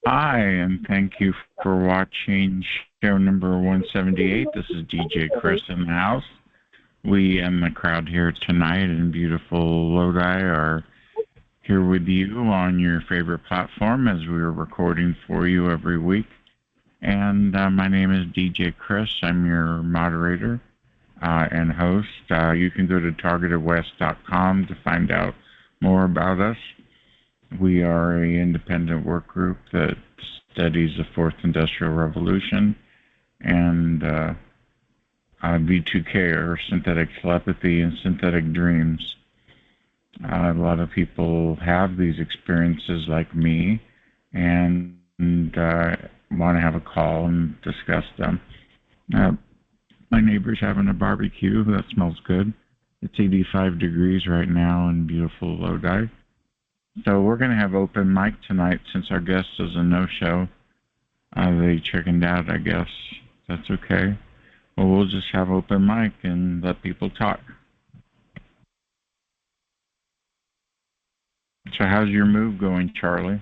Hi, and thank you for watching show number 178. This is DJ Chris in the house. We and the crowd here tonight in beautiful Lodi are here with you on your favorite platform as we are recording for you every week. And my name is DJ Chris. I'm your moderator and host. You can go to TargetedWest.com to find out more about us. We are an independent work group that studies the fourth industrial revolution and V2K, or synthetic telepathy and synthetic dreams. A lot of people have these experiences like me and want to have a call and discuss them. My neighbor's having a barbecue. That smells good. It's 85 degrees right now in beautiful Lodi. So we're going to have open mic tonight since our guest is a no-show. They chickened out, I guess. That's okay. Well, we'll just have open mic and let people talk. So how's your move going, Charlie?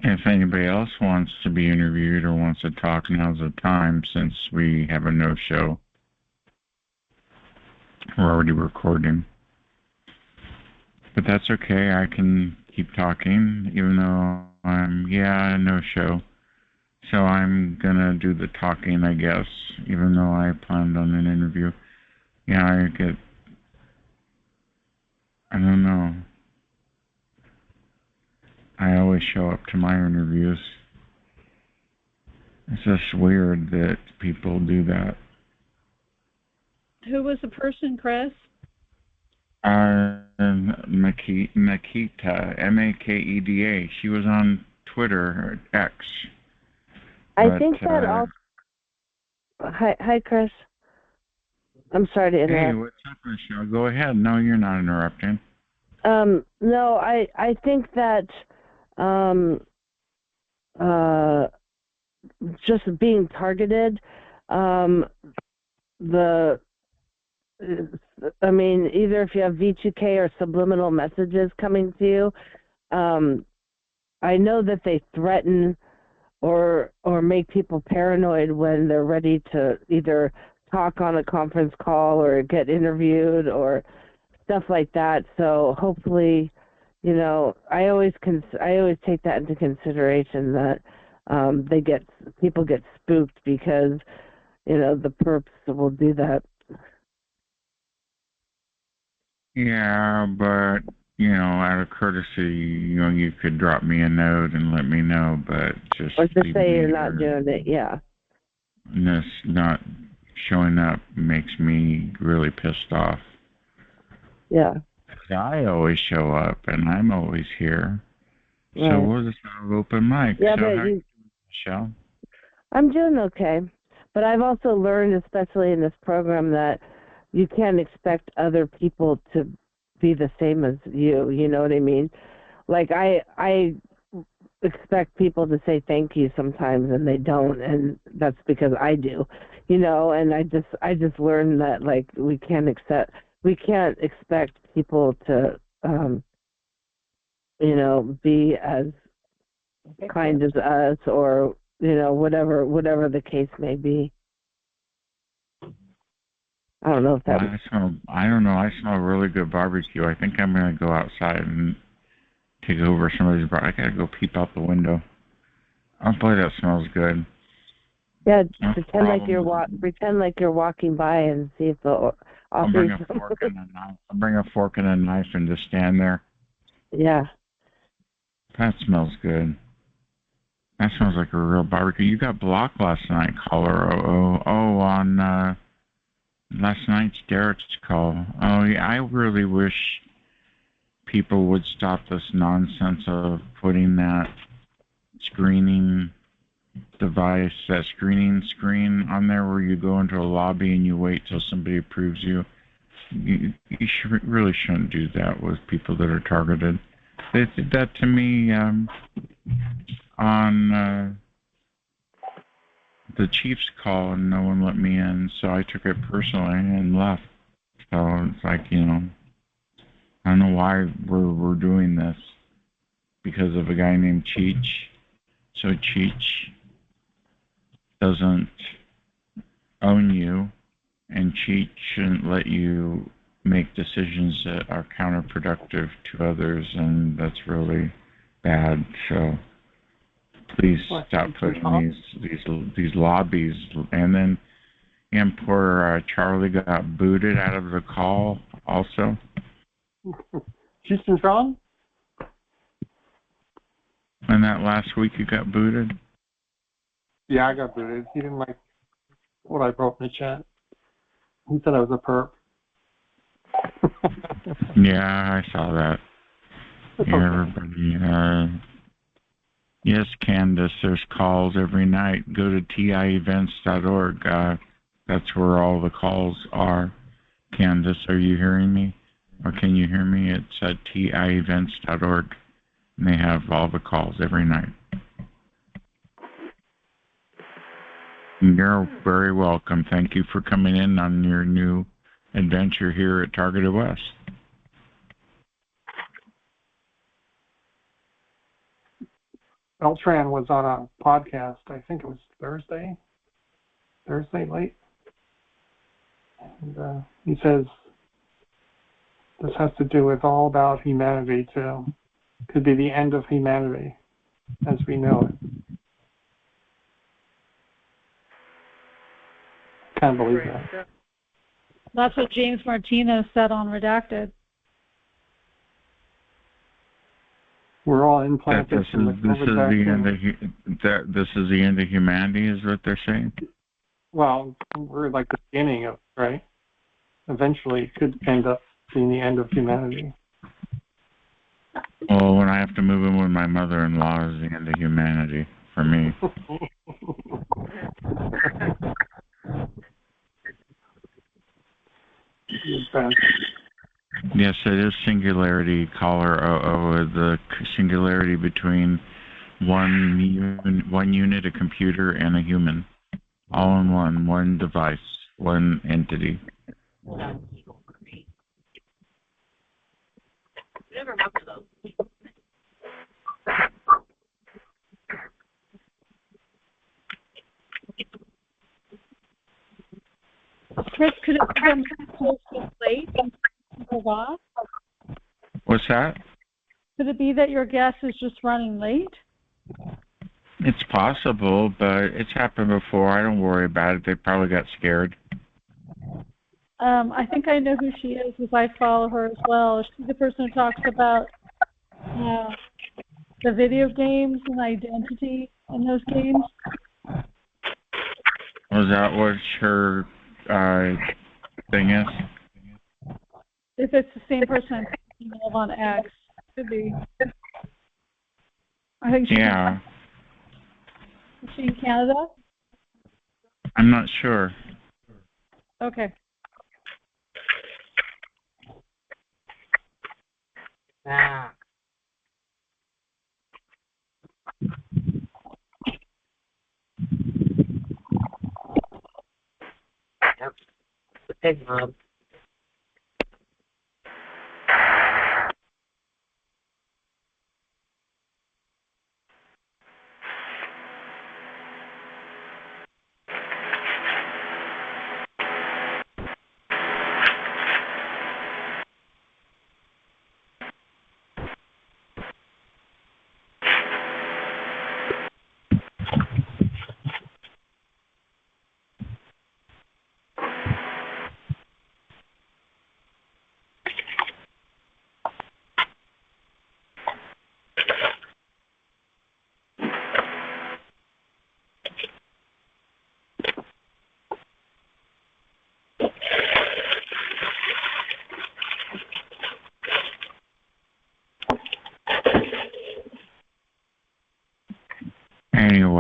If anybody else wants to be interviewed or wants to talk, now's the time since we have a no-show. We're already recording. But that's okay. I can keep talking even though no-show. So I'm going to do the talking, I guess, even though I planned on an interview. Yeah, I don't know. I always show up to my interviews. It's just weird that people do that. Who was the person, Chris? Makeda, Makeda. She was on Twitter, or X. I think that also... Hi, Chris. I'm sorry to interrupt. Hey, what's up, Michelle? Go ahead. No, you're not interrupting. No, I think that just being targeted, either if you have V2K or subliminal messages coming to you, I know that they threaten or make people paranoid when they're ready to either talk on a conference call or get interviewed or stuff like that. So hopefully, I always take that into consideration that people get spooked because the perps will do that. Yeah, but out of courtessy, you could drop me a note and let me know, but or just say you're not doing it. Yeah. This not showing up makes me really pissed off. Yeah. I always show up and I'm always here. Right. So we'll just have open mic. Yeah, so but how are you doing, Michelle? I'm doing okay. But I've also learned, especially in this program, that you can't expect other people to be the same as you. You know what I mean? Like I expect people to say thank you sometimes, and they don't, and that's because I do. And I just learned that we can't expect people to be as kind as us, or whatever the case may be. I don't know if that. I don't know. I smell really good barbecue. I think I'm gonna go outside and take over somebody's bar. I gotta go peep out the window. Oh boy, that smells good. Yeah, pretend like you're walking by and see if the. I'll bring a fork and a knife. I'll bring a fork and a knife and just stand there. Yeah. That smells good. That smells like a real barbecue. You got blocked last night, caller. On last night's Derek's call. Oh, yeah, I really wish people would stop this nonsense of putting that screening device, that screening screen on there where you go into a lobby and you wait till somebody approves you. You really shouldn't do that with people that are targeted. They did that to me on the Chiefs call, and no one let me in, so I took it personally and left. So it's like, I don't know why we're doing this because of a guy named Cheech. So Cheech doesn't own you, and Cheech shouldn't let you make decisions that are counterproductive to others, and that's really bad. So please stop putting these lobbies. And then poor Charlie got booted out of the call also. Houston Tron? And that last week you got booted? Yeah, I got booted. He didn't like what I wrote in the chat. He said I was a perp. Yeah, I saw that. Yeah, everybody. Yes, Candace, there's calls every night. Go to tievents.org. That's where all the calls are. Candace, are you hearing me? Or can you hear me? It's at tievents.org. And they have all the calls every night. You're very welcome. Thank you for coming in on your new adventure here at Targeted West. Beltran was on a podcast, I think it was Thursday late. And he says this has to do with all about humanity too. Could be the end of humanity as we know it. Can't believe that. That's what James Martinez said on Redacted. We're all implanted This is the end of humanity, is what they're saying? Well, we're like the beginning of, right? Eventually it could end up being the end of humanity. Well, when I have to move in with my mother-in-law is the end of humanity for me. Yes, it is singularity, caller 00, the singularity between one unit, a computer, and a human. All in one device, one entity. Chris, could it become close to late and forgot? What's that? Could it be that your guest is just running late? It's possible, but it's happened before. I don't worry about it. They probably got scared. I think I know who she is because I follow her as well. She's the person who talks about the video games and identity in those games. Was that what her thing is? If it's the same person I'm thinking of on X, could be. I think she's Yeah. Is she in Canada? I'm not sure. Okay. Ah. Yep. The pig mob.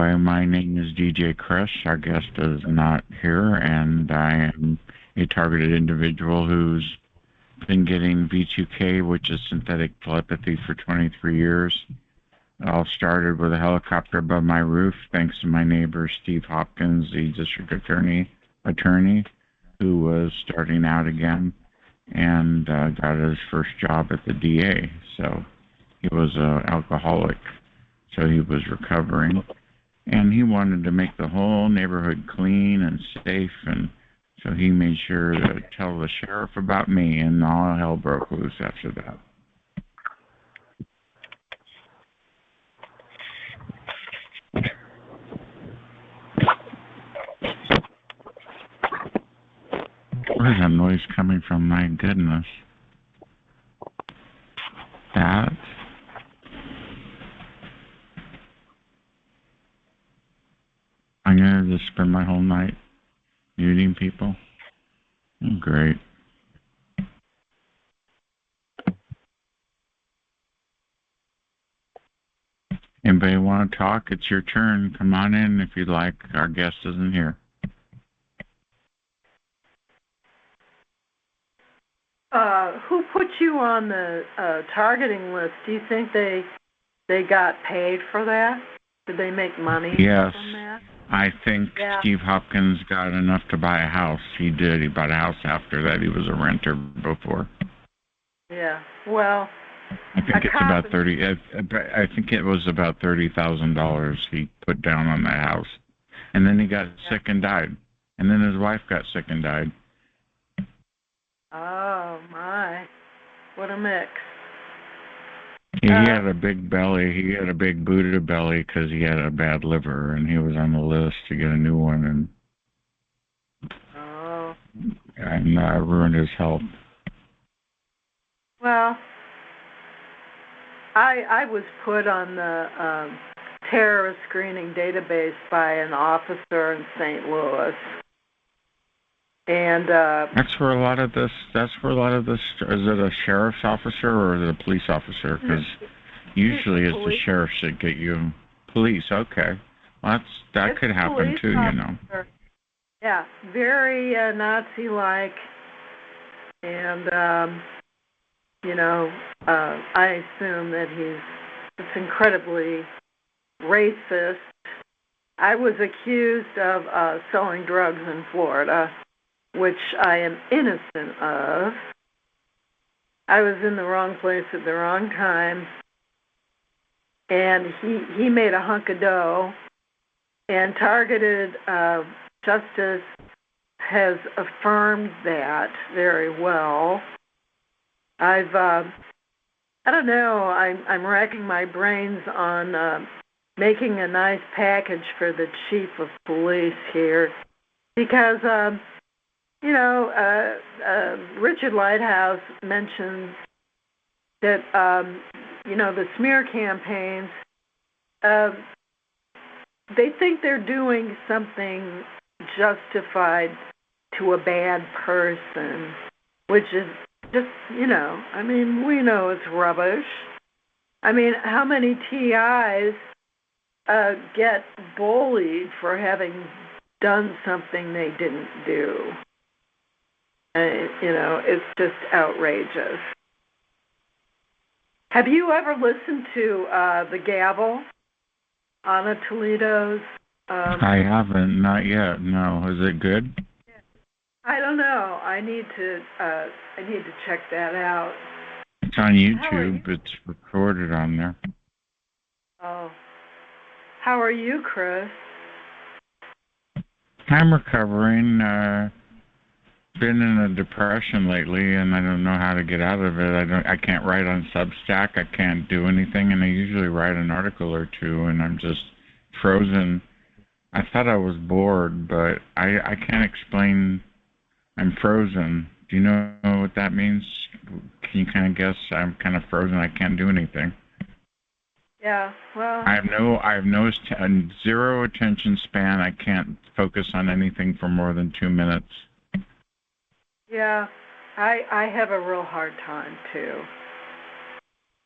anyway, my name is DJ Chris. Our guest is not here, and I am a targeted individual who's been getting V2K, which is synthetic telepathy, for 23 years. It all started with a helicopter above my roof, thanks to my neighbor Steve Hopkins, the district attorney, who was starting out again and got his first job at the DA. So he was an alcoholic, so he was recovering, and he wanted to make the whole neighborhood clean and safe, and so he made sure to tell the sheriff about me, and all hell broke loose after that. Where's that noise coming from? My goodness. That? I'm going to just spend my whole night muting people. Oh, great. Anybody want to talk? It's your turn. Come on in if you'd like. Our guest isn't here. Who put you on the targeting list? Do you think they got paid for that? Did they make money from that? I think Steve Hopkins got enough to buy a house. He did. He bought a house after that. He was a renter before. Yeah. Well, I think it's about 30. I think it was about $30,000 he put down on that house, and then he got sick and died, and then his wife got sick and died. Oh my! What a mix. He had a big belly. He had a big Buddha belly because he had a bad liver, and he was on the list to get a new one, and ruined his health. Well, I was put on the terrorist screening database by an officer in St. Louis, and that's where a lot of this. Is it a sheriff's officer or is it a police officer? Because usually it's the sheriffs that get you. Police, okay. Well, that could happen too, you know. Yeah, very Nazi-like, and I assume that he's incredibly racist. I was accused of selling drugs in Florida, which I am innocent of. I was in the wrong place at the wrong time, and he made a hunk of dough, and targeted justice has affirmed that very well. I don't know, I'm racking my brains on making a nice package for the chief of police here, because Richard Lighthouse mentioned that, the smear campaigns, they think they're doing something justified to a bad person, which is just, we know it's rubbish. I mean, how many TIs get bullied for having done something they didn't do? It's just outrageous. Have you ever listened to The Gavel, Anna Toledo's? I haven't, not yet. No, is it good? I don't know. I need to check that out. It's on YouTube. It's recorded on there. Oh, how are you, Chris? I'm recovering. Been in a depression lately, and I don't know how to get out of it. I can't write on Substack. I can't do anything, and I usually write an article or two, and I'm just frozen. I thought I was bored, but I can't explain. I'm frozen. Do you know what that means? Can you kind of guess? I'm kind of frozen. I can't do anything. Yeah, well. I have zero attention span. I can't focus on anything for more than 2 minutes. Yeah, I have a real hard time, too.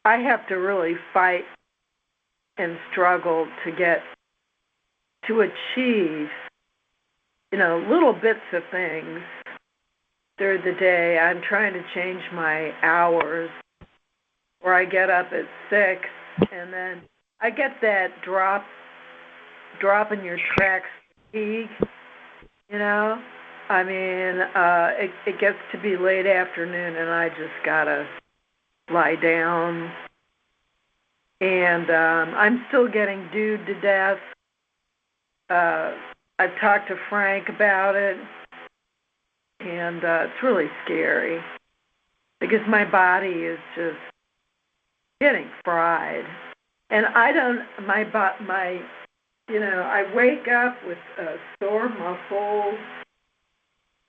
I have to really fight and struggle to get to achieve, little bits of things through the day. I'm trying to change my hours, where I get up at 6, and then I get that drop in your tracks fatigue. I mean, it gets to be late afternoon, and I just gotta lie down. And I'm still getting dude to death. I've talked to Frank about it, and it's really scary because my body is just getting fried. And I wake up with sore muscles,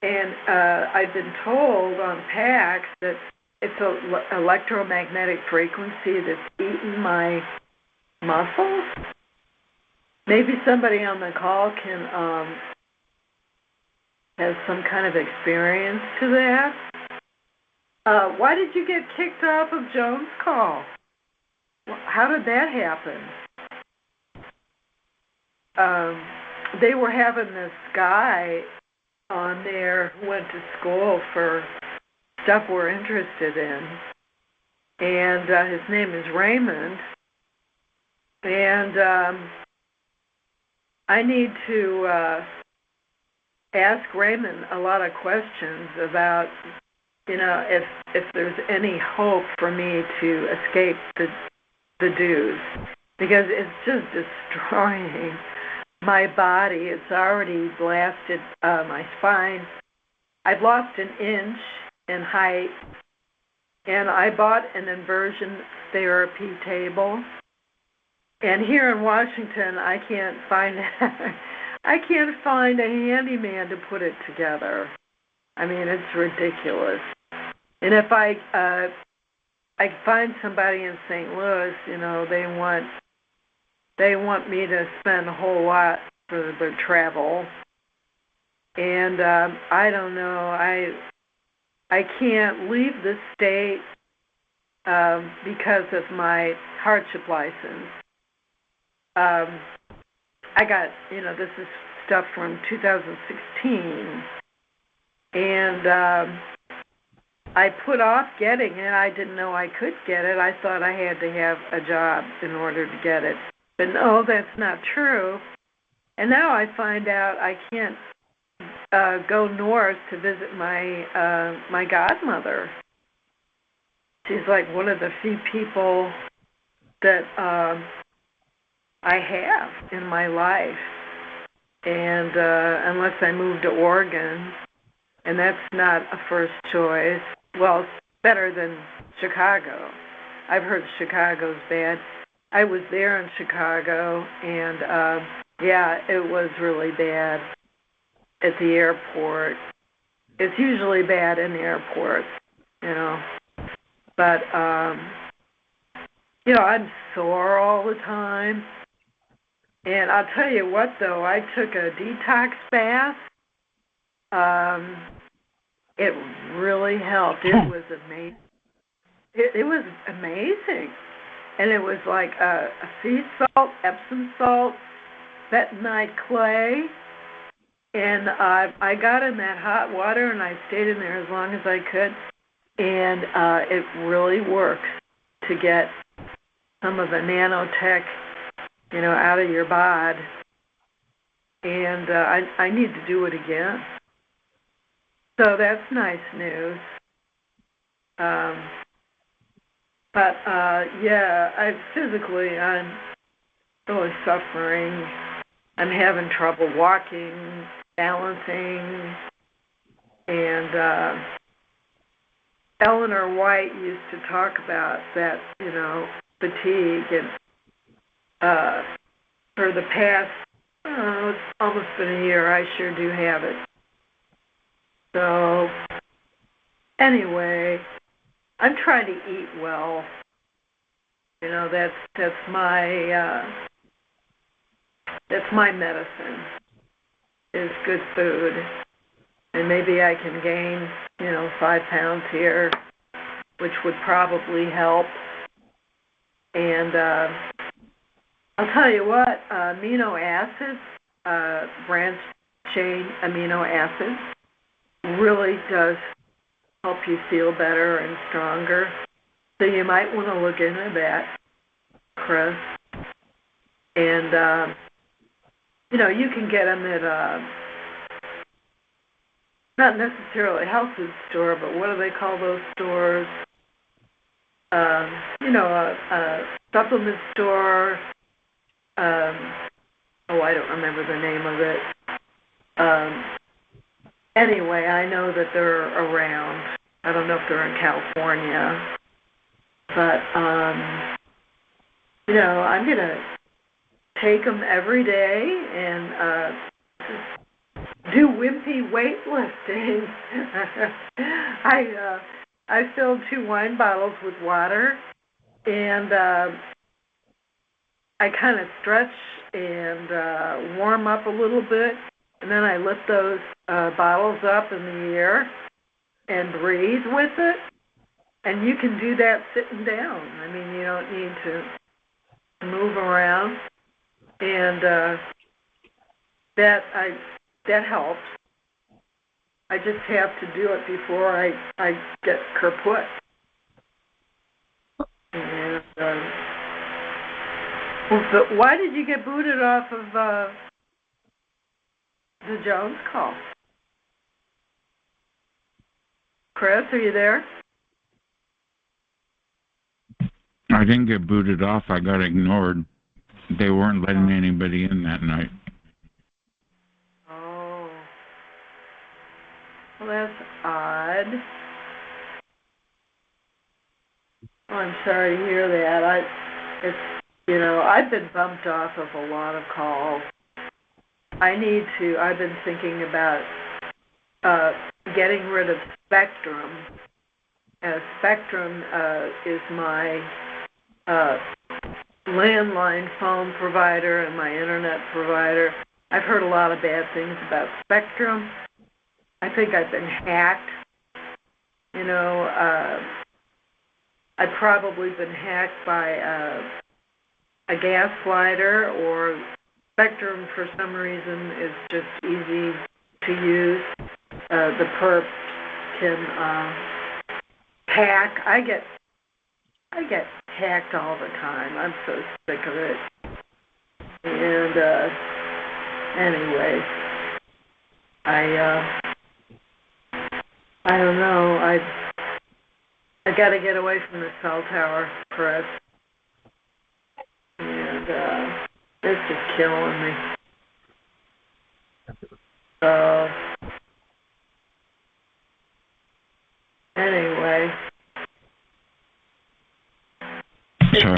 and I've been told on PAX that it's an electromagnetic frequency that's eating my muscles. Maybe somebody on the call can has some kind of experience to that. Why did you get kicked off of Joan's call? How did that happen? They were having this guy on there who went to school for stuff we're interested in, and his name is Raymond, and I need to ask Raymond a lot of questions about, if there's any hope for me to escape the dues, because it's just destroying my body. It's already blasted my spine. I've lost an inch in height, and I bought an inversion therapy table. And here in Washington, I can't find a handyman to put it together. I mean, it's ridiculous. And if I find somebody in St. Louis, they want me to spend a whole lot for their travel. And I don't know. I can't leave the state because of my hardship license. I got, this is stuff from 2016, and I put off getting it. I didn't know I could get it. I thought I had to have a job in order to get it. But no, that's not true. And now I find out I can't go north to visit my godmother. She's like one of the few people that I have in my life. And unless I move to Oregon, and that's not a first choice. Well, it's better than Chicago. I've heard Chicago's bad. I was there in Chicago, and it was really bad at the airport. It's usually bad in the airports, But, I'm sore all the time. And I'll tell you what, though, I took a detox bath. It really helped. It was amazing. It was amazing. And it was like a sea salt, Epsom salt, bentonite clay. And I got in that hot water, and I stayed in there as long as I could. And it really works to get some of the nanotech, out of your bod. And I need to do it again. So that's nice news. I'm really suffering. I'm having trouble walking, balancing, and Eleanor White used to talk about that, fatigue, and for the past, it's almost been a year, I sure do have it. So, anyway, I'm trying to eat well. That's my medicine, is good food. And maybe I can gain, 5 pounds here, which would probably help. And I'll tell you what, amino acids branched chain amino acids really does help you feel better and stronger. So you might want to look into that, Chris. And, you can get them at not necessarily a health food store, but what do they call those stores? A supplement store. I don't remember the name of it. Anyway, I know that they're around. I don't know if they're in California. But, I'm going to take them every day and do wimpy weightlifting. I filled 2 wine bottles with water, and I kind of stretch and warm up a little bit, and then I lift those bottles up in the air and breathe with it. And you can do that sitting down. I mean, you don't need to move around, and that helps. I just have to do it before I get kaput. And but why did you get booted off of the Jones call? Chris, are you there? I didn't get booted off. I got ignored. They weren't letting anybody in that night. Oh. Well, that's odd. Oh, I'm sorry to hear that. I've been bumped off of a lot of calls. I've been thinking about getting rid of Spectrum. Spectrum is my landline phone provider and my internet provider. I've heard a lot of bad things about Spectrum. I think I've been hacked. I've probably been hacked by a gaslighter, or Spectrum for some reason is just easy to use. The perps can hack. I get hacked all the time. I'm so sick of it. And anyway, I don't know. I got to get away from the cell tower, Chris. And it's just killing me. So anyway. So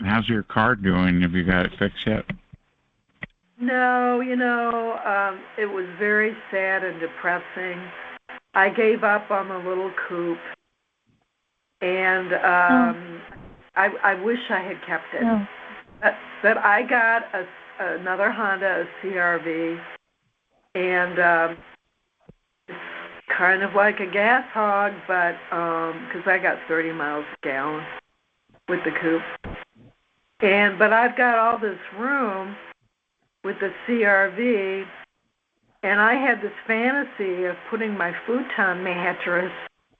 how's your car doing? Have you got it fixed yet? No, it was very sad and depressing. I gave up on the little coupe, and I wish I had kept it. No. But I got another Honda, a CRV, and it's kind of like a gas hog, but because I got 30 miles a gallon with the coupe. But I've got all this room with the CRV, and I had this fantasy of putting my futon mattress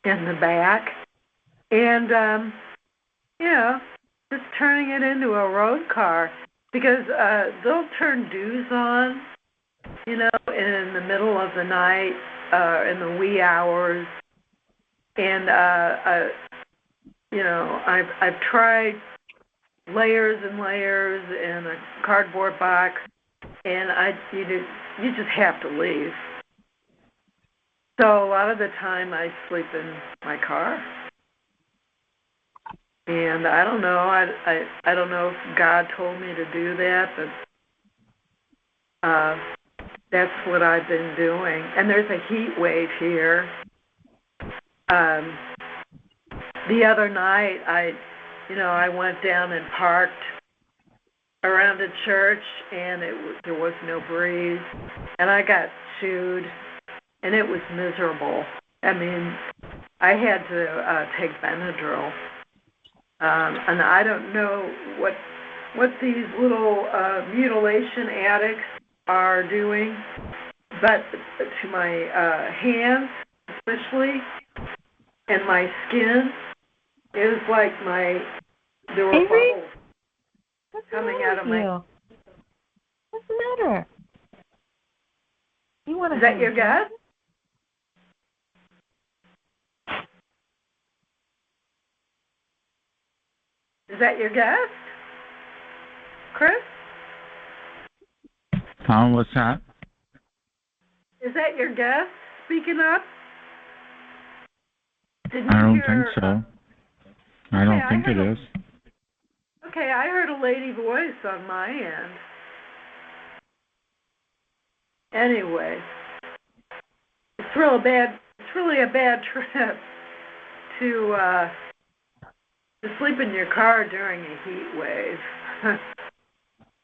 in the back and, just turning it into a road car, because they'll turn dews on, in the middle of the night, in the wee hours, and I've tried layers and layers in a cardboard box, and you just have to leave. So a lot of the time I sleep in my car. And I don't know. I don't know if God told me to do that, but that's what I've been doing. And there's a heat wave here. The other night, I went down and parked around a church, and there was no breeze, and I got chewed, and it was miserable. I mean, I had to take Benadryl. And I don't know what these little mutilation addicts are doing, but to my hands especially, and my skin, it was like there were Avery? bubbles coming out of my... What's the matter? You want Is that your guess? Is that your guess? Chris? What's that? Is that your guest speaking up? I don't think so. I don't think it is. Okay, I heard a lady voice on my end. Anyway, it's really a bad trip to sleep in your car during a heat wave.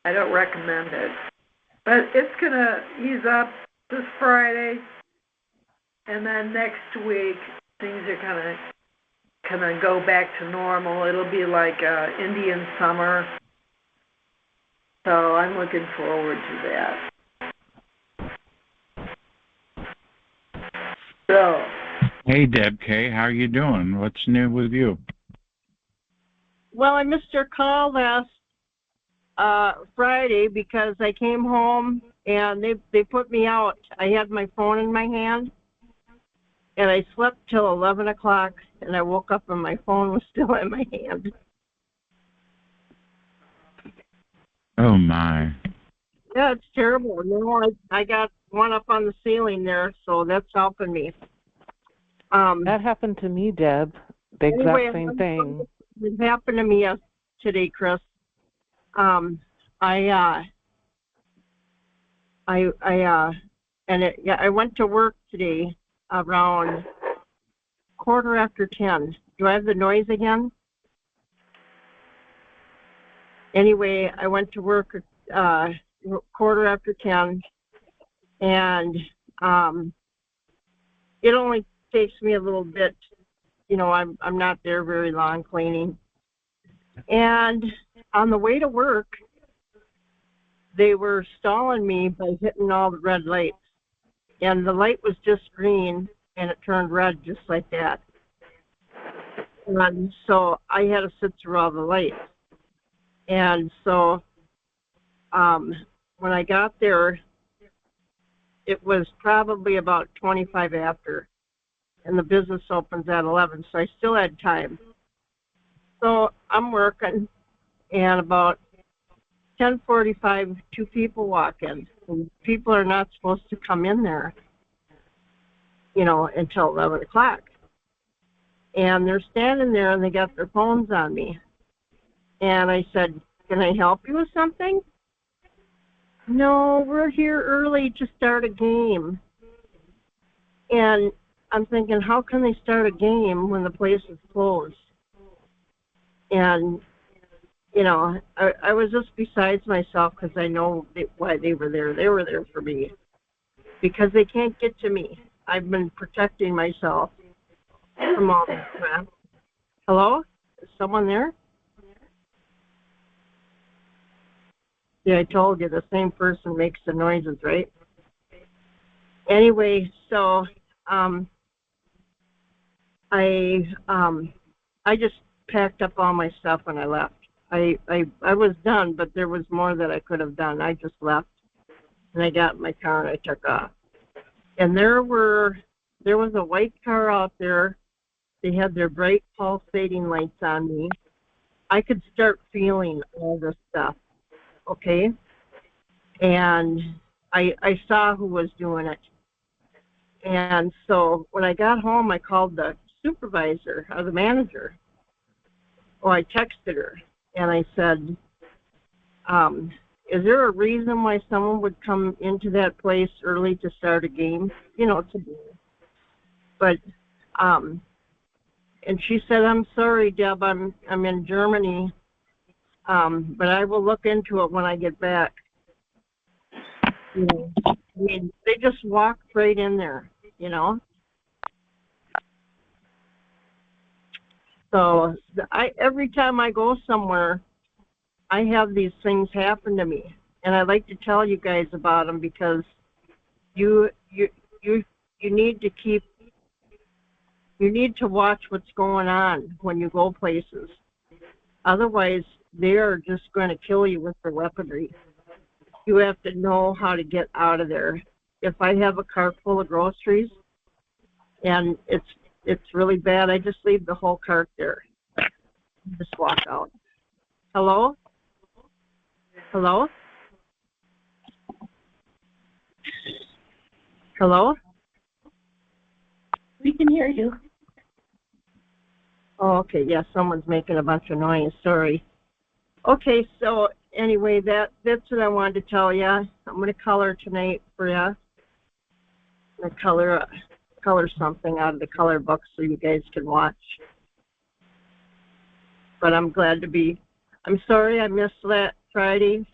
I don't recommend it. But it's going to ease up this Friday, and then next week things are going to go back to normal. It'll be like Indian summer. So I'm looking forward to that. So, Hey, Deb K, how you doing? What's new with you? Well, I missed your call last Friday because I came home and they put me out. I had my phone in my hand, and I slept till 11 o'clock, and I woke up and my phone was still in my hand. Oh, my. Yeah, it's terrible. I got one up on the ceiling there, so that's helping me. That happened to me, Deb. The exact same thing. It happened to me today, Chris. I went to work today around 10:15. Do I have the noise again? Anyway, I went to work 10:15, and it only takes me a little bit. You know, I'm not there very long cleaning. And on the way to work, they were stalling me by hitting all the red lights. And the light was just green, and it turned red just like that. And so I had to sit through all the lights. And so when I got there, it was probably about 25 after. And the business opens at 11, so I still had time. So I'm working, and about 10:45, two people walk in. And people are not supposed to come in there, you know, until 11 o'clock. And they're standing there, and they got their phones on me. And I said, "Can I help you with something?" "No, we're here early to start a game." And I'm thinking, how can they start a game when the place is closed? And, you know, I was just besides myself because I know why they were there. They were there for me because they can't get to me. I've been protecting myself from all this crap. Hello? Is someone there? Yeah, I told you, the same person makes the noises, right? Anyway, so I just packed up all my stuff and I left. I was done, but there was more that I could have done. I just left, and I got in my car and I took off. And there was a white car out there. They had their bright pulsating lights on me. I could start feeling all this stuff, okay? And I saw who was doing it. And so when I got home, I called the supervisor or the manager. Or I texted her, and I said, is there a reason why someone would come into that place early to start a game? You know, but, and she said, "I'm sorry, Deb, I'm in Germany, but I will look into it when I get back." You know, I mean, they just walked right in there, you know. So every time I go somewhere, I have these things happen to me. and I'd like to tell you guys about them because you need to watch what's going on when you go places. Otherwise, they are just going to kill you with their weaponry. You have to know how to get out of there. If I have a cart full of groceries and it's really bad, I just leave the whole cart there. Just walk out. Hello? Hello? Hello? We can hear you. Oh, okay. Yeah, someone's making a bunch of noise. Sorry. Okay, so anyway, that's what I wanted to tell you. I'm going to color tonight for you. I'm going to color something out of the color book so you guys can watch. But I'm glad to be. I'm sorry I missed that Friday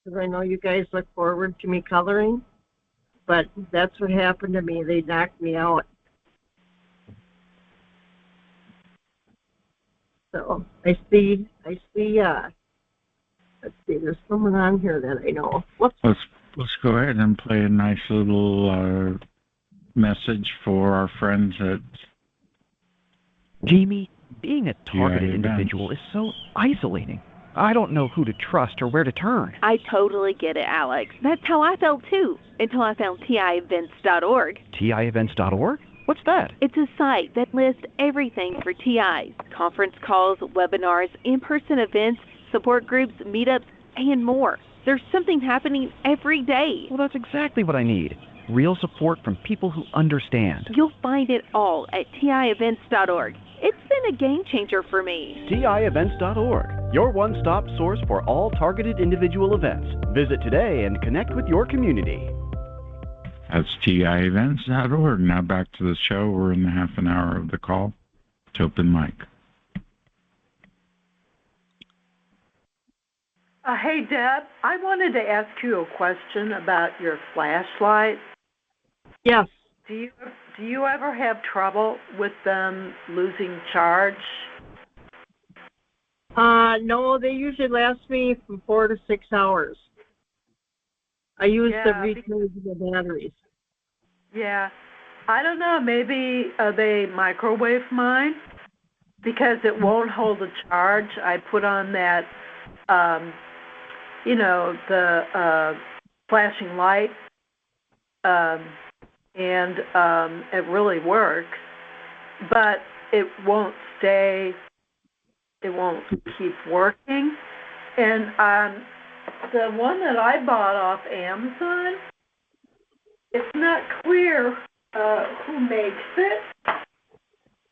because I know you guys look forward to me coloring. But that's what happened to me. They knocked me out. So I see, let's see, there's someone on here that I know. Whoops. Let's go ahead and play a nice little message for our friends at Jamie, being a TI targeted Events. individual is so isolating. I don't know who to trust or where to turn. I totally get it, Alex. That's how I felt too, until I found TIEvents.org. TIEvents.org? What's that? It's a site that lists everything for TIs. Conference calls, webinars, in-person events, support groups, meetups, and more. There's something happening every day. Well, that's exactly what I need. Real support from people who understand. You'll find it all at TIEvents.org. It's been a game changer for me. TIEvents.org, your one-stop source for all targeted individual events. Visit today and connect with your community. That's TIEvents.org. Now back to the show. We're in the half an hour of the call. It's open mic. Hey, Deb, I wanted to ask you a question about your flashlight. Yes. Do you ever have trouble with them losing charge? No, they usually last me from 4 to 6 hours. I use the rechargeable batteries. Yeah. I don't know. Maybe they microwave mine because it won't hold a charge. I put on that, the flashing light, and it really works, but it won't stay. It won't keep working. And the one that I bought off Amazon, it's not clear who makes it.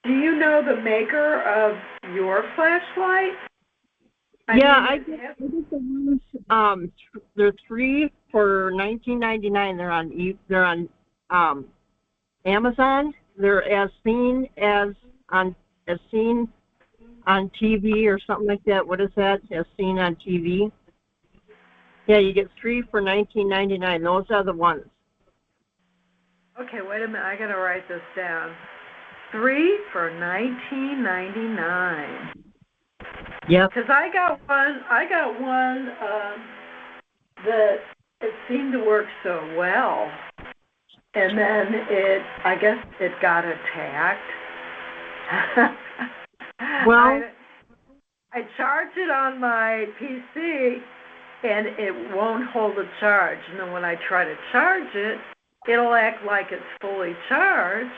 Do you know the maker of your flashlight? I get the ones. They're 3 for $19.99. They're on Amazon. They're as seen on TV or something like that. What is that? As seen on TV. Yeah, you get 3 for $19.99. Those are the ones. Okay, wait a minute. I gotta write this down. 3 for $19.99. Yeah. Because I got one that it seemed to work so well, and then I guess it got attacked. Well, I charge it on my PC, and it won't hold a charge. And then when I try to charge it, it'll act like it's fully charged,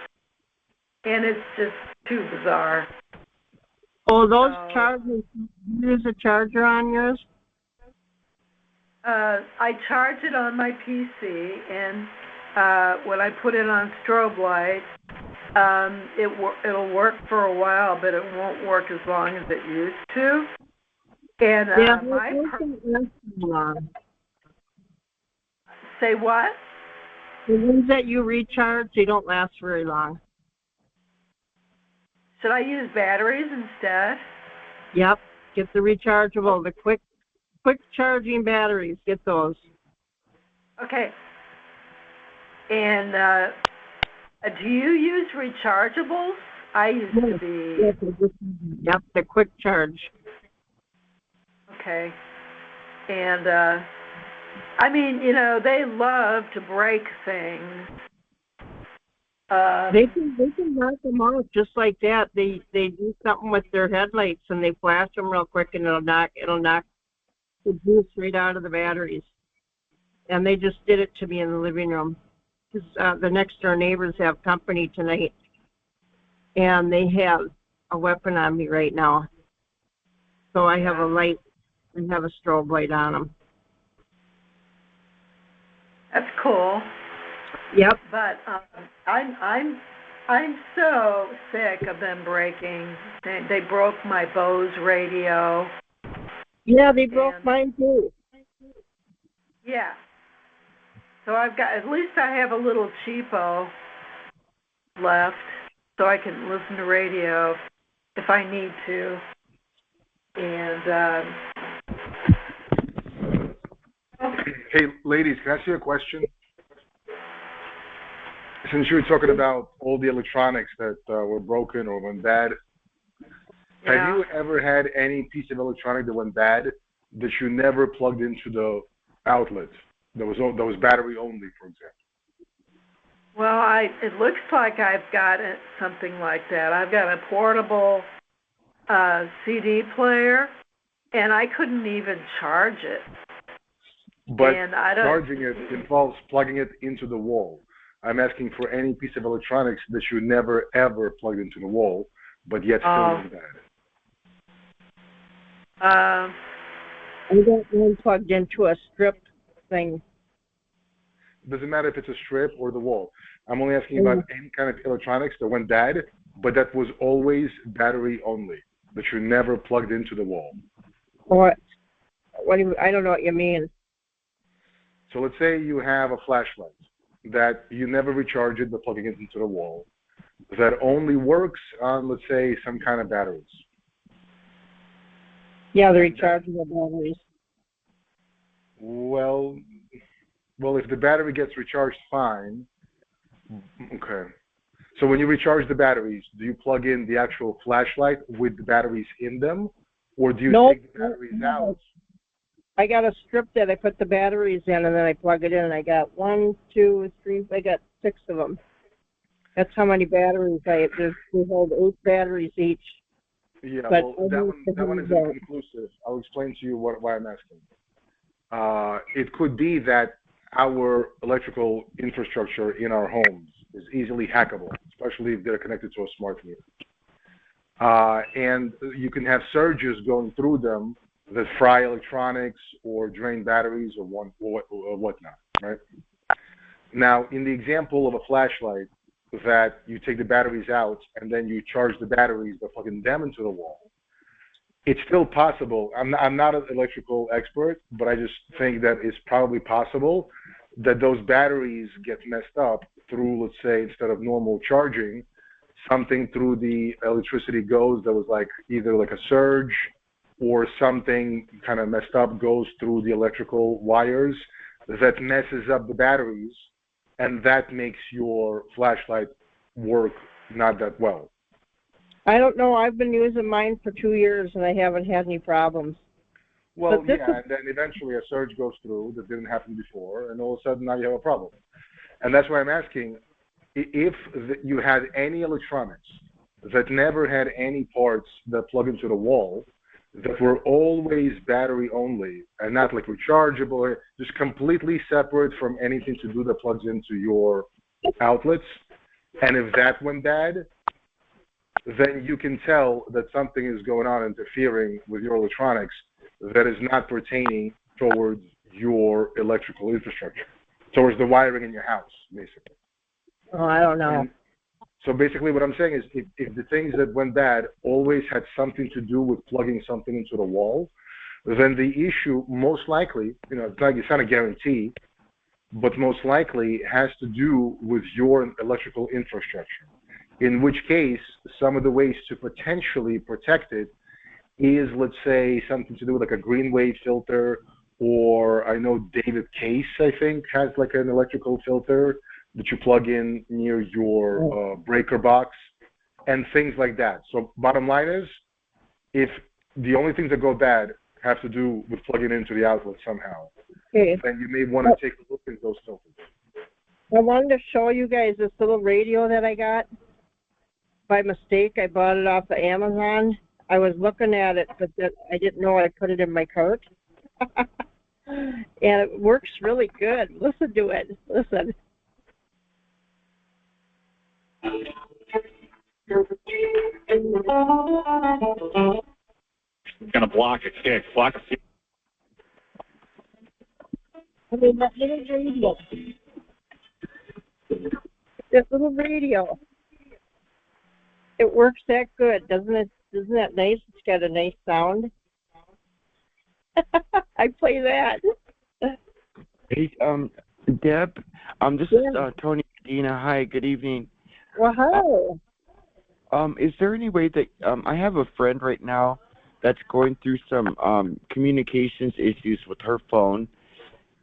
and it's just too bizarre. Oh, those chargers, you use a charger on yours? I charge it on my PC, and when I put it on strobe light, it'll work for a while, but it won't work as long as it used to. And say what? The ones that you recharge, they don't last very long. Should I use batteries instead? Yep. Get the rechargeable, the quick charging batteries. Get those. Okay. And do you use rechargeables? I used to be. Yep, the quick charge. Okay. And I mean, they love to break things. They can knock them out just like that. They do something with their headlights and they flash them real quick and it'll knock the juice right out of the batteries. And they just did it to me in the living room because the next door neighbors have company tonight, and they have a weapon on me right now. So I have a light and have a strobe light on them. That's cool. Yep. But I'm so sick of them breaking. They broke my Bose radio. Yeah, they broke mine too. Yeah. So at least I have a little cheapo left, so I can listen to radio if I need to. And hey, ladies, can I ask you a question? Since you were talking about all the electronics that were broken or went bad, have you ever had any piece of electronic that went bad that you never plugged into the outlet? That was battery only, for example. Well, it looks like I've got something like that. I've got a portable CD player, and I couldn't even charge it. But charging it involves plugging it into the wall. I'm asking for any piece of electronics that you never ever plugged into the wall, but yet still went bad. I got one plugged into a strip thing. Doesn't matter if it's a strip or the wall. I'm only asking about any kind of electronics that went bad, but that was always battery only, that you never plugged into the wall. What do you, I don't know what you mean. So let's say you have a flashlight that you never recharge it, but plugging it into the wall, that only works on, let's say, some kind of batteries. Yeah, the rechargeable batteries. Well, if the battery gets recharged, fine. Okay. So when you recharge the batteries, do you plug in the actual flashlight with the batteries in them, or do you take the batteries out? I got a strip that I put the batteries in, and then I plug it in, and I got 1, 2, 3, I got 6 of them. That's how many batteries they hold 8 batteries each. Yeah, but well, that one is inconclusive. I'll explain to you why I'm asking. It could be that our electrical infrastructure in our homes is easily hackable, especially if they're connected to a smart meter. And you can have surges going through them that fry electronics or drain batteries or whatnot, right? Now, in the example of a flashlight that you take the batteries out and then you charge the batteries by plugging them into the wall, it's still possible. I'm not an electrical expert, but I just think that it's probably possible that those batteries get messed up through, let's say, instead of normal charging, something through the electricity goes that was like either like a surge or something kind of messed up goes through the electrical wires that messes up the batteries, and that makes your flashlight work not that well. I don't know. I've been using mine for 2 years, and I haven't had any problems. Well, yeah, and then eventually a surge goes through that didn't happen before, and all of a sudden now you have a problem. And that's why I'm asking, if you had any electronics that never had any parts that plug into the wall, that were always battery only and not like rechargeable, just completely separate from anything to do that plugs into your outlets, and if that went bad, then you can tell that something is going on interfering with your electronics that is not pertaining towards your electrical infrastructure, towards the wiring in your house, basically. Oh, I don't know. And so basically what I'm saying is if the things that went bad always had something to do with plugging something into the wall, then the issue most likely, it's not a guarantee, but most likely has to do with your electrical infrastructure, in which case some of the ways to potentially protect it is, let's say, something to do with like a green wave filter, or I know David Case, I think, has like an electrical filter that you plug in near your breaker box and things like that. So bottom line is, if the only things that go bad have to do with plugging into the outlet somehow. Okay. Then you may want to take a look at those filters. I wanted to show you guys this little radio that I got. By mistake, I bought it off of Amazon. I was looking at it, but I didn't know I put it in my cart. And it works really good. Listen to it. Listen. Gonna block a kick. Block a kick. I mean, that little radio. That little radio. It works that good, doesn't it? Isn't that nice? It's got a nice sound. I play that. Hey, Deb, this is Tony Medina. Hi, good evening. Well, hi. Is there any way that I have a friend right now that's going through some communications issues with her phone,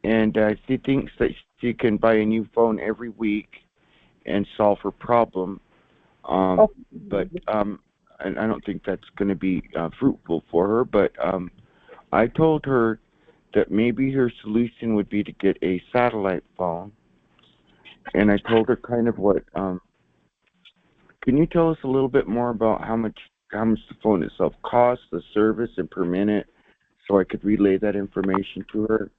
and she thinks that she can buy a new phone every week and solve her problem. But and I don't think that's going to be fruitful for her. But I told her that maybe her solution would be to get a satellite phone, and I told her kind of what. Can you tell us a little bit more about how much the phone itself costs, the service, and per minute, so I could relay that information to her?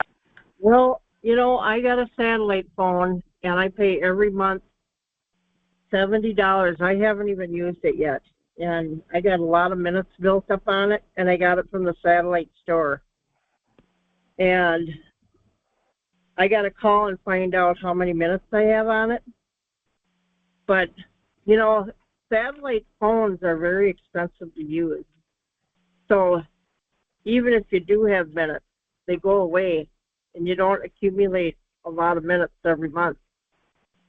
Well, I got a satellite phone, and I pay every month $70. I haven't even used it yet, and I got a lot of minutes built up on it, and I got it from the satellite store. And I got to call and find out how many minutes I have on it. But, satellite phones are very expensive to use. So even if you do have minutes, they go away, and you don't accumulate a lot of minutes every month.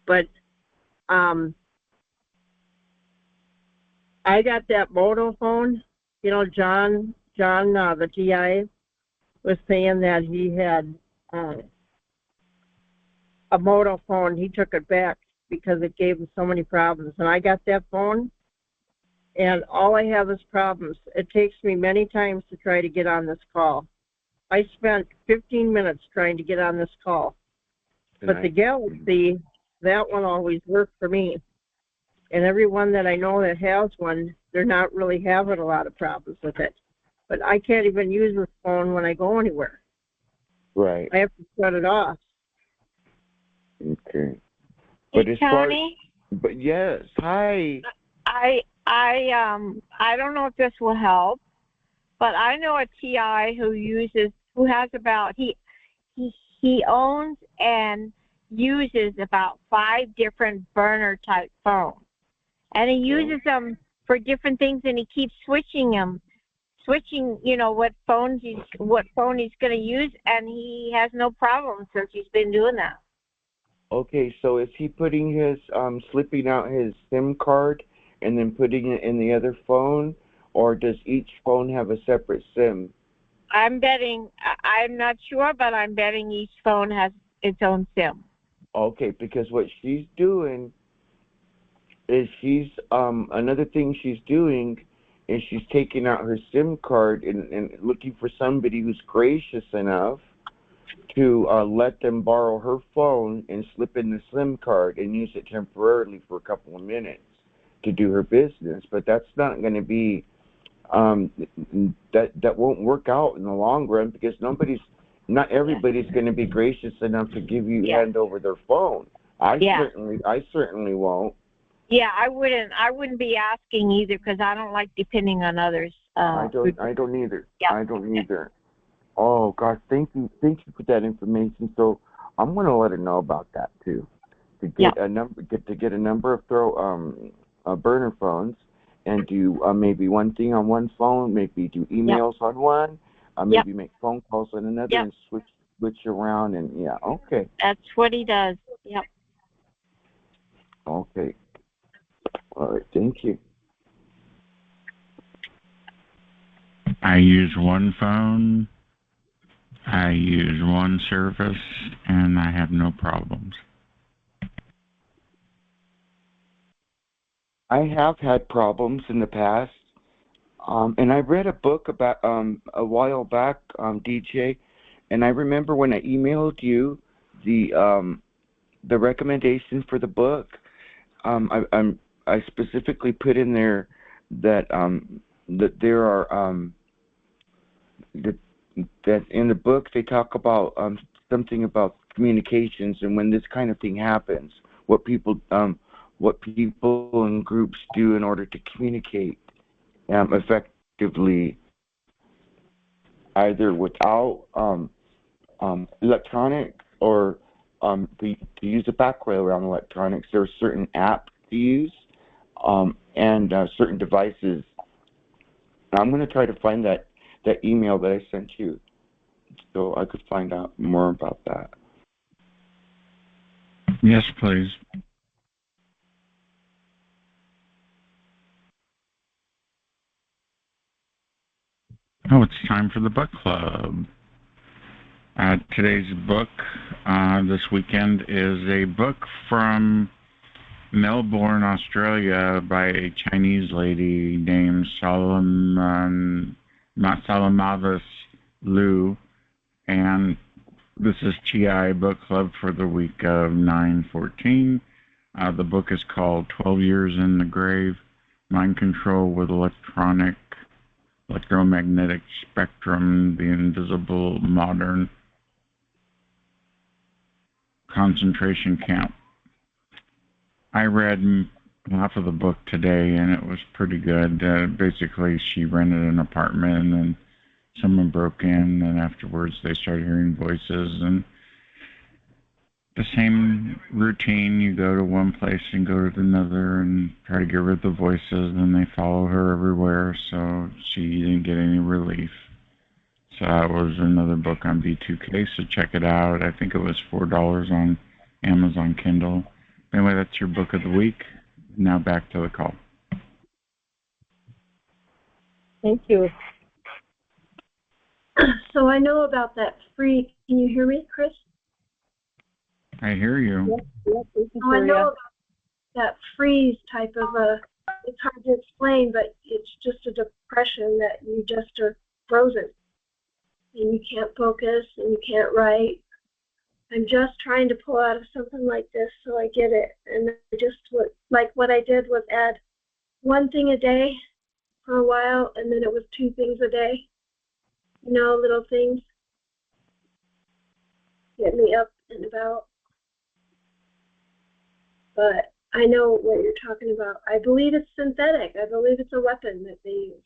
But I got that Moto phone. John, the TI, was saying that he had a Moto phone. He took it back because it gave him so many problems. And I got that phone, and all I have is problems. It takes me many times to try to get on this call. I spent 15 minutes trying to get on this call. But the Galaxy, that one always worked for me. And everyone that I know that has one, they're not really having a lot of problems with it. But I can't even use this phone when I go anywhere. Right. I have to shut it off. Okay. But Hey, as far as, Tony, but yes, hi. I don't know if this will help, but I know a TI who has about he owns and uses about 5 different burner type phones, and he uses them for different things, and he keeps switching what phone he's going to use, and he has no problem since he's been doing that. Okay, so is he putting his slipping out his SIM card and then putting it in the other phone, or does each phone have a separate SIM? I'm not sure, but I'm betting each phone has its own SIM. Okay, because what she's doing is another thing she's doing is she's taking out her SIM card and looking for somebody who's gracious enough to let them borrow her phone and slip in the SIM card and use it temporarily for a couple of minutes to do her business. But that's not going to be that won't work out in the long run, because not everybody's going to be gracious enough to give you hand over their phone. I certainly won't. Yeah, I wouldn't be asking either, because I don't like depending on others. I don't either. Yeah. I don't either. Oh gosh, thank you for that information. So I'm going to let her know about that too. To get a number of burner phones, and do maybe one thing on one phone, maybe do emails on one, maybe make phone calls on another, and switch around, and okay. That's what he does. Yep. Okay. All right. Thank you. I use one phone, I use one service, and I have no problems. I have had problems in the past. And I read a book about a while back, DJ, and I remember when I emailed you the recommendation for the book. I specifically put in there that that there are that that in the book they talk about something about communications, and when this kind of thing happens, what people and groups do in order to communicate effectively, either without electronic or to use a back rail around electronics. There are certain apps to use and certain devices. I'm going to try to find that email that I sent you so I could find out more about that. Yes, please. Oh, it's time for the book club. Today's book this weekend is a book from Melbourne, Australia by a Chinese lady named Salamavis Liu, and this is TI Book Club for the week of 9/14. The book is called 12 Years in the Grave, Mind Control with Electromagnetic Spectrum, the Invisible Modern Concentration Camp. I read half of the book today, and it was pretty good. Basically, she rented an apartment, and someone broke in, and afterwards they started hearing voices, and the same routine. You go to one place and go to another and try to get rid of the voices, and they follow her everywhere, so she didn't get any relief. So that was another book on B2K, so check it out. I think it was $4 on Amazon Kindle. Anyway, that's your book of the week. Now back to the call. Thank you. So I know about that free, can you hear me, Chris? I hear you. Yes, so I know about that freeze type of it's hard to explain, but it's just a depression that you just are frozen. And you can't focus and you can't write. I'm just trying to pull out of something like this so I get it. And I just what I did was add one thing a day for a while, and then it was 2 things a day. You know, little things get me up and about. But I know what you're talking about. I believe it's synthetic. I believe it's a weapon that they use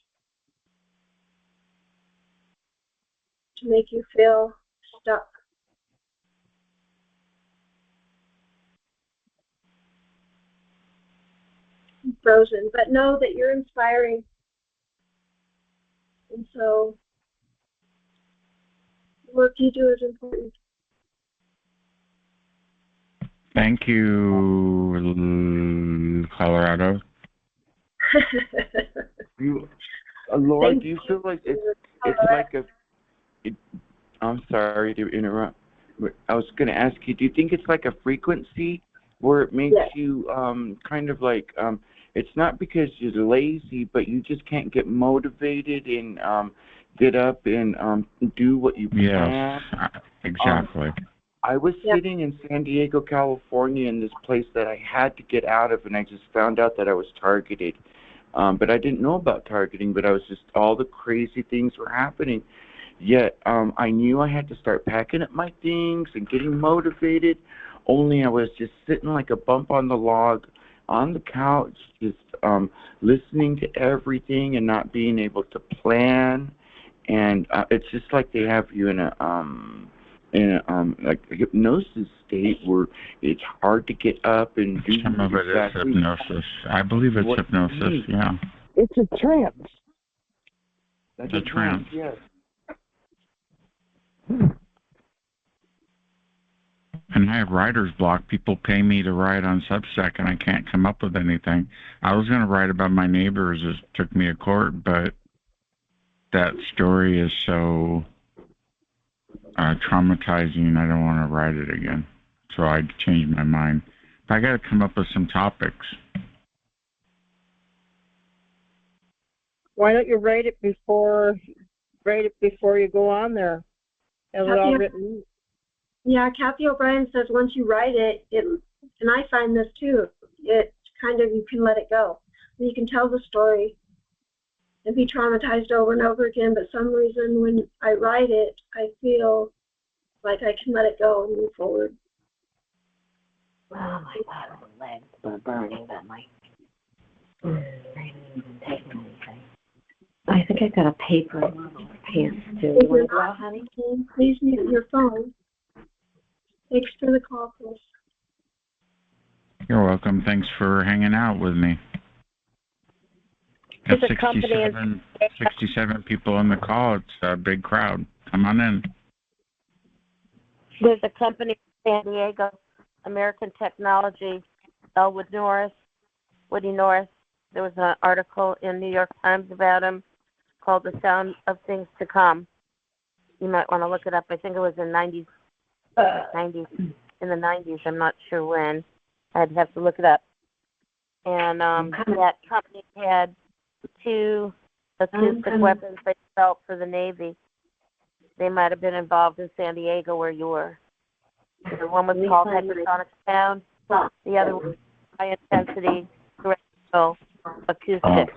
to make you feel stuck. Frozen, but know that you're inspiring, and so the work you do is important. Thank you, Colorado. Laura, do you feel like it's like I'm sorry to interrupt. I was going to ask you, do you think it's like a frequency where it makes you kind of like it's not because you're lazy, but you just can't get motivated and get up and do what you plan? Yes, exactly. I was sitting in San Diego, California, in this place that I had to get out of, and I just found out that I was targeted. But I didn't know about targeting, but I was just, all the crazy things were happening. Yet I knew I had to start packing up my things and getting motivated, only I was just sitting like a bump on the log on the couch, just listening to everything and not being able to plan. And it's just like they have you in a like a hypnosis state where it's hard to get up and do some of it is hypnosis. I believe it's hypnosis. Yeah. It's a trance. It's a trance. Yes. And I have writer's block. People pay me to write on Substack, and I can't come up with anything. I was going to write about my neighbors. It took me to court, but that story is so traumatizing. I don't want to write it again. So I changed my mind. But I got to come up with some topics. Why don't you write it before you go on there? Have it all written. Yeah, Kathy O'Brien says once you write it, and I find this too, it kind of, you can let it go. You can tell the story and be traumatized over and over again, but some reason when I write it, I feel like I can let it go and move forward. Oh my God, my legs were burning, but my I didn't even take anything. I think I got a paper in my pants too. You want to go out, honey? Please mute your phone. Thanks for the call, Chris. You're welcome. Thanks for hanging out with me. Got 67 people on the call. It's a big crowd. Come on in. There's a company in San Diego, American Technology, Woody Norris. There was an article in New York Times about him called The Sound of Things to Come. You might want to look it up. I think it was in the 90s. I'm not sure when. I'd have to look it up. And that company had 2 acoustic weapons they developed for the Navy. They might have been involved in San Diego where you were. The one was called hypersonic sound. The other was high intensity terrestrial acoustic.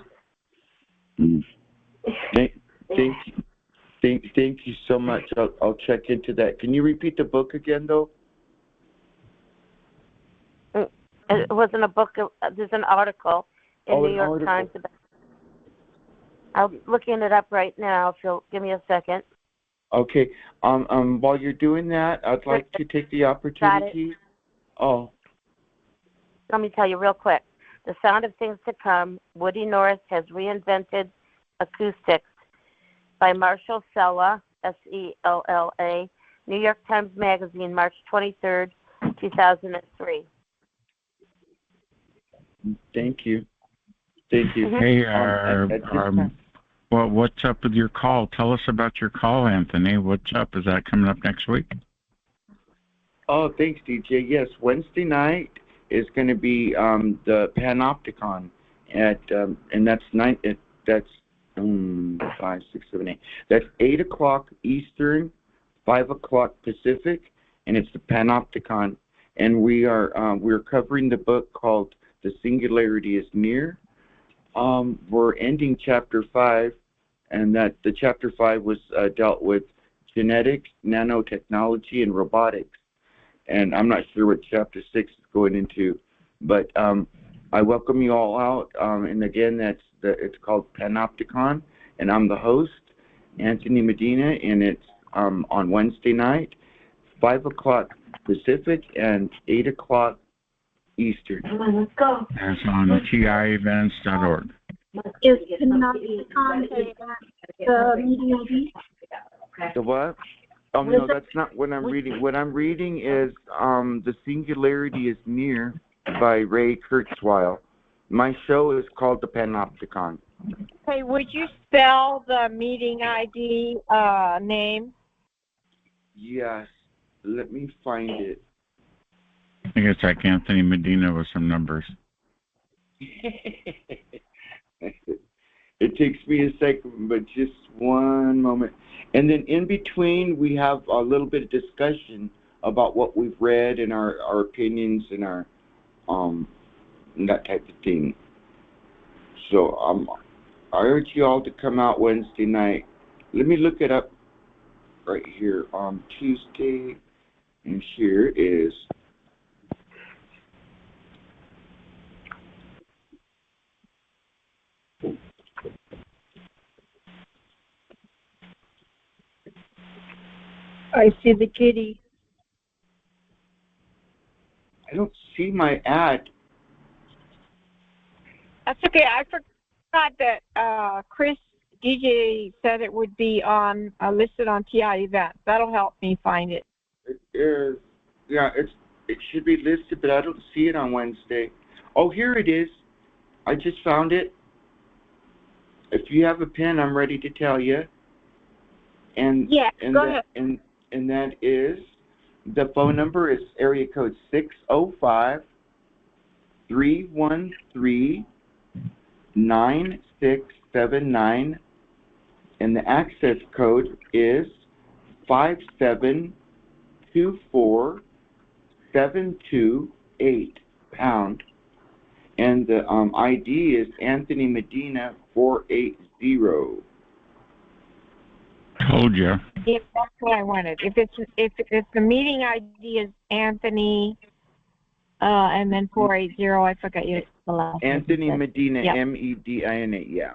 Thank you so much. I'll check into that. Can you repeat the book again, though? It wasn't a book. There's an article in New York Times about. I'm looking it up right now. If you'll give me a second. Okay. While you're doing that, I'd like to take the opportunity. Oh. Let me tell you real quick. The Sound of Things to Come. Woody Norris has reinvented acoustics by Marshall Sella, Sella. New York Times Magazine, March 23rd, 2003. Thank you. Thank you. Hey, what's up with your call? Tell us about your call, Anthony. What's up? Is that coming up next week? Oh, thanks, DJ. Yes, Wednesday night is going to be the Panopticon and that's 5, 6, 7, 8. That's 8 o'clock Eastern, 5 o'clock Pacific, and it's the Panopticon. And we're covering the book called The Singularity is Near. We're ending chapter 5, and that the chapter 5 was dealt with genetics, nanotechnology, and robotics. And I'm not sure what chapter 6 is going into, but I welcome you all out. And again, it's called Panopticon, and I'm the host, Anthony Medina, and it's on Wednesday night, 5 o'clock Pacific and 8 o'clock Eastern. Let's go. That's on TIEvents.org. Is Panopticon the meeting ID? The what? Oh, no, that's not what I'm reading. What I'm reading is The Singularity is Near by Ray Kurzweil. My show is called The Panopticon. Hey, would you spell the meeting ID name? Yes. Let me find it. I think it's like Anthony Medina with some numbers. It takes me a second, but just one moment. And then in between, we have a little bit of discussion about what we've read and our opinions and our and that type of thing. So I urge you all to come out Wednesday night. Let me look it up right here on Tuesday. And here is I see the kitty. I don't see my ad. That's okay. I forgot that Chris DJ said it would be on listed on TI events. That'll help me find it. It is. Yeah, it should be listed, but I don't see it on Wednesday. Oh, here it is. I just found it. If you have a pen, I'm ready to tell you. And yeah, go ahead. And that is, the phone number is area code 605-313-9677. 579, and the access code is 5724728 pound, and the ID is Anthony Medina 480. Told you. If that's what I wanted. If the meeting ID is Anthony, and then 480, I forgot you the last. Anthony Medina, yep. Medina, yeah.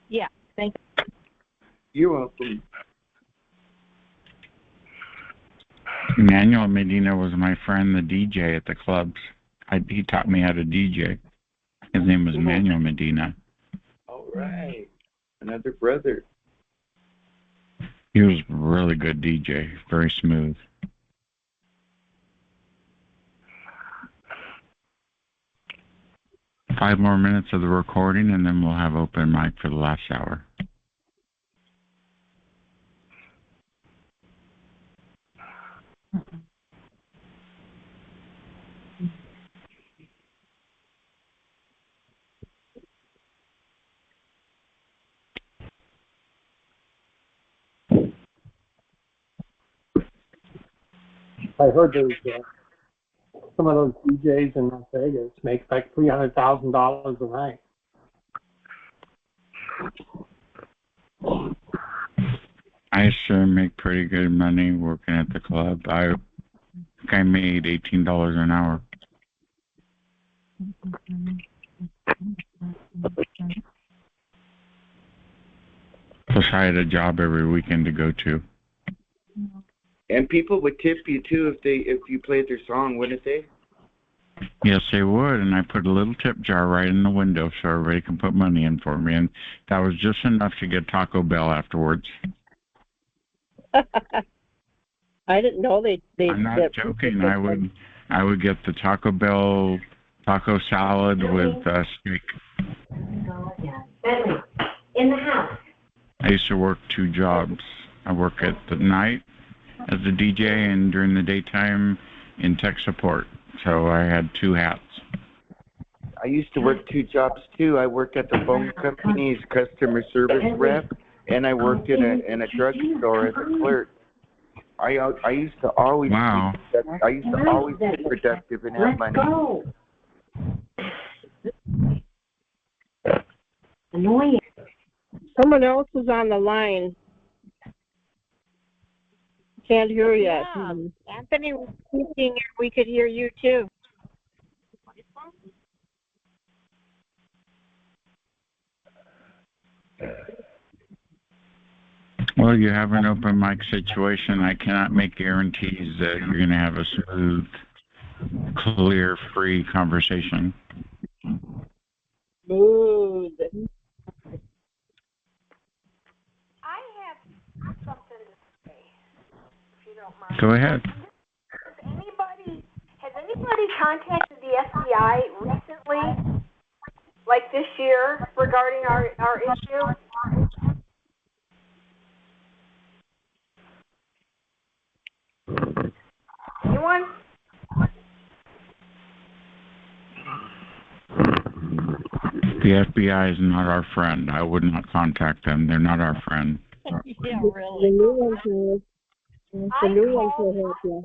Yeah, thank you. You're welcome. Emmanuel Medina was my friend, the DJ at the clubs. He taught me how to DJ. His name was Emmanuel Medina. All right. Another brother. He was a really good DJ, very smooth. Five more minutes of the recording, and then we'll have open mic for the last hour. I heard there's some of those DJs in Las Vegas make like $300,000 a night. I used to make pretty good money working at the club. I think I made $18 an hour. Plus, I had a job every weekend to go to. And people would tip you too if you played their song, wouldn't they? Yes, they would, and I put a little tip jar right in the window so everybody can put money in for me, and that was just enough to get Taco Bell afterwards. I didn't know they. I'm not joking. I would get the Taco Bell taco salad with steak. In the house. I used to work two jobs. I work at the night as a DJ and during the daytime in tech support. So I had two hats. I used to work two jobs too. I worked at the phone company's customer service rep, and I worked in a drugstore as a clerk. I used to always be productive and have money. Annoying. Someone else is on the line. Can't hear you. Yeah, Anthony was speaking, and we could hear you too. Well, you have an open mic situation. I cannot make guarantees that you're going to have a smooth, clear, free conversation. Smooth. I have something to say, if you don't mind. Go ahead. Has anybody contacted the FBI recently, like this year, regarding our issue? Anyone? The FBI is not our friend. I would not contact them. They're not our friend. Yeah, really. The new ones will. The new ones will help you.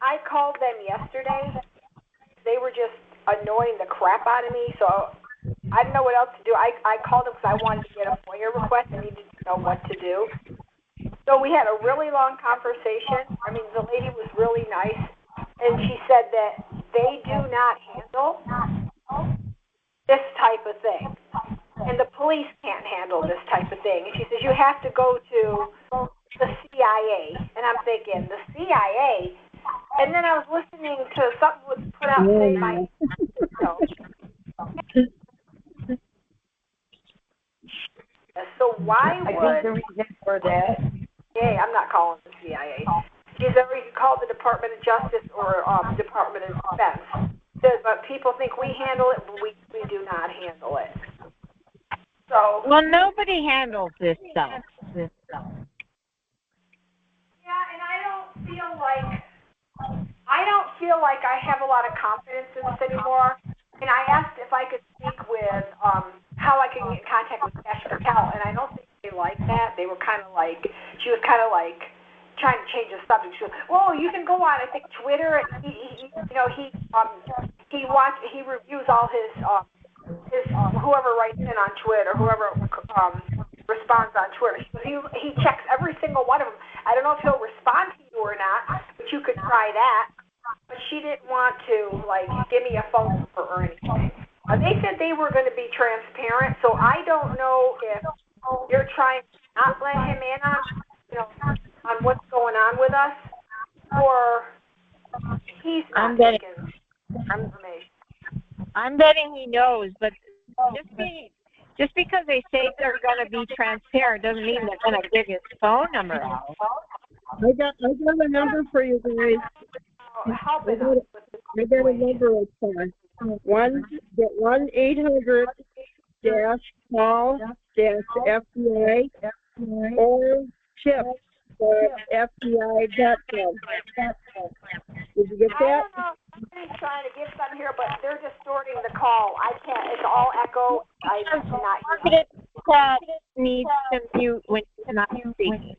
I called them yesterday. They were just annoying the crap out of me, so I didn't know what else to do. I called them because I wanted to get a FOIA request. I needed to know what to do. So we had a really long conversation. I mean, the lady was really nice, and she said that they do not handle this type of thing, and the police can't handle this type of thing. And she says you have to go to the CIA, and I'm thinking the CIA. And then I was listening to something was put out today by. So why would? I think the reason for that. Yeah, I'm not calling the CIA. She's already called the Department of Justice or Department of Defense. But people think we handle it, but we do not handle it. So. Well, nobody handles this stuff. Yeah, and I don't feel like I have a lot of confidence in this anymore. And I asked if I could speak kind of like trying to change the subject. She goes, "Well, you can go on, I think, Twitter, and he reviews all his whoever writes in on Twitter, whoever responds on Twitter. He checks every single one of them. I don't know if he'll respond to you or not, but you could try that." But she didn't want to give me a phone number or anything. They said they were going to be transparent, so I don't know if you're trying to not let him in on what's going on with us, or he's not taking information. I'm betting he knows, but just because they say they're going to be transparent doesn't mean they're going to give his phone number out. I got a number for you guys. I got a number of 1-800-call-FBI or tips.fbi.gov. Did you get that? I don't know. Somebody's trying to give some here, but they're distorting the call. I can't. It's all echo. I cannot hear. Targeted chat needs to mute when you're not speaking.